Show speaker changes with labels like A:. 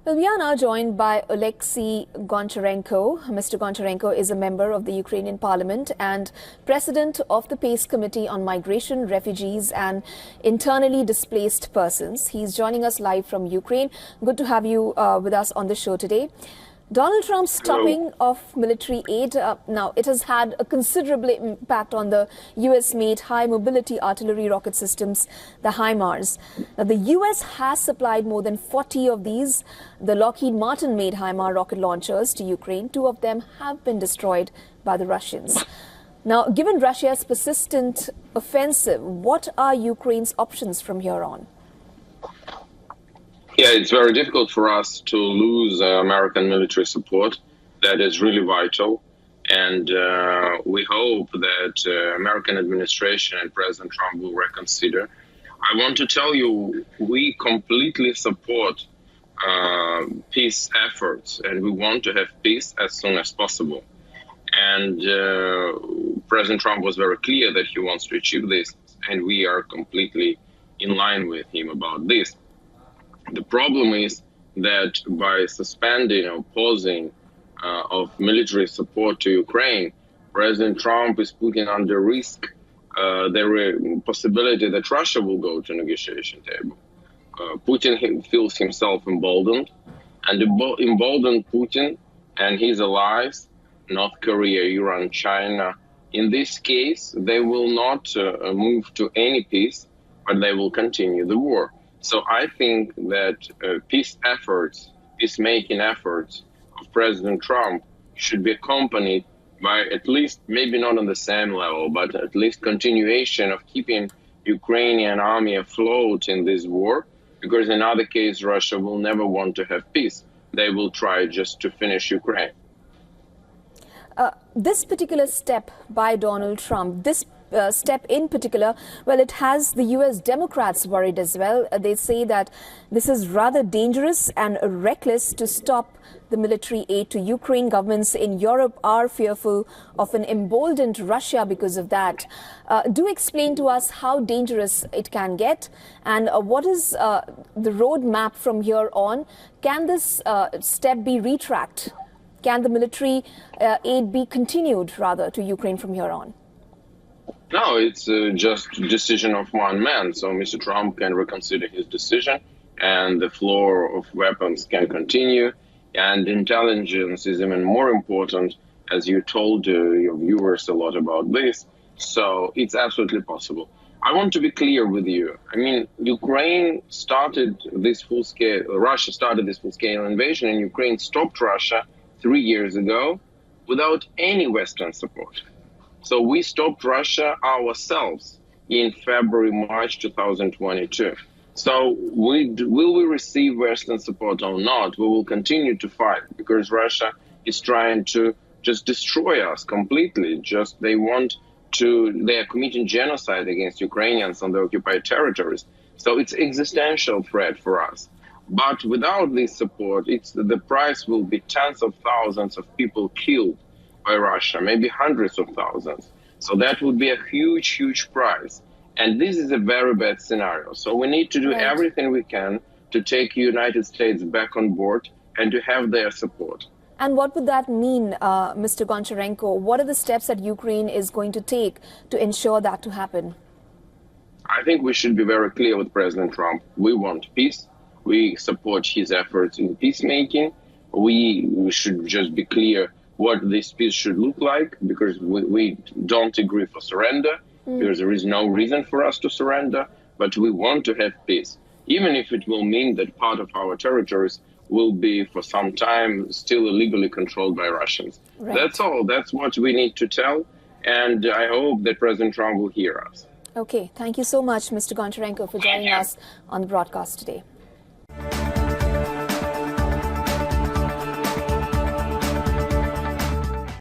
A: Well, we are now joined by Oleksiy Goncharenko. Mr. Goncharenko is a member of the Ukrainian parliament and president of the PACE Committee on Migration, Refugees and Internally Displaced Persons. He's joining us live from Ukraine. Good to have you with us on the show today. Donald Trump's stopping of military aid, now it has had a considerable impact on the US-made high-mobility artillery rocket systems, the HIMARS. Now, the US has supplied more than 40 of these, the Lockheed Martin-made HIMARS rocket launchers to Ukraine. 2 of them have been destroyed by the Russians. Now, given Russia's persistent offensive, what are Ukraine's options from here on?
B: Yeah, it's very difficult for us to lose American military support. That is really vital. And we hope that American administration and President Trump will reconsider. I want to tell you, we completely support peace efforts, and we want to have peace as soon as possible. And President Trump was very clear that he wants to achieve this, and we are completely in line with him about this. The problem is that by suspending or pausing of military support to Ukraine, President Trump is putting under risk the possibility that Russia will go to negotiation table. Putin feels himself emboldened, and emboldened Putin and his allies, North Korea, Iran, China, in this case, they will not move to any peace, but they will continue the war. So I think that peacemaking efforts of President Trump should be accompanied by at least, maybe not on the same level, but at least continuation of keeping Ukrainian army afloat in this war, because in other case, Russia will never want to have peace. They will try just to finish Ukraine.
A: This particular step by Donald Trump, this step in particular, well, it has the US Democrats worried as well. They say that this is rather dangerous and reckless to stop the military aid to Ukraine. Governments in Europe are fearful of an emboldened Russia because of that. Do explain to us how dangerous it can get, and what is the roadmap from here on? Can this step be retracted? Can the military aid be continued, rather, to Ukraine from here on?
B: No, it's just a decision of one man. So Mr. Trump can reconsider his decision, and the flow of weapons can continue. And intelligence is even more important, as you told your viewers a lot about this. So it's absolutely possible. I want to be clear with you. I mean, Ukraine started this full-scale, Russia started this full-scale invasion, and Ukraine stopped Russia 3 years ago without any Western support. So we stopped Russia ourselves in February, March 2022. So will we receive Western support or not? We will continue to fight, because Russia is trying to just destroy us completely. They are committing genocide against Ukrainians on the occupied territories. So it's an existential threat for us. But without this support, the price will be tens of thousands of people killed by Russia, maybe hundreds of thousands. So that would be a huge, huge price. And this is a very bad scenario. So we need to do everything we can to take the United States back on board and to have their support.
A: And what would that mean, Mr. Goncharenko? What are the steps that Ukraine is going to take to ensure that to happen?
B: I think we should be very clear with President Trump. We want peace. We support his efforts in peacemaking. We should just be clear what this peace should look like, because we don't agree for surrender, because there is no reason for us to surrender, but we want to have peace, even if it will mean that part of our territories will be for some time still illegally controlled by Russians. Right. That's all. That's what we need to tell, and I hope that President Trump will hear us.
A: Okay, thank you so much, Mr. Goncharenko, for joining us on the broadcast today.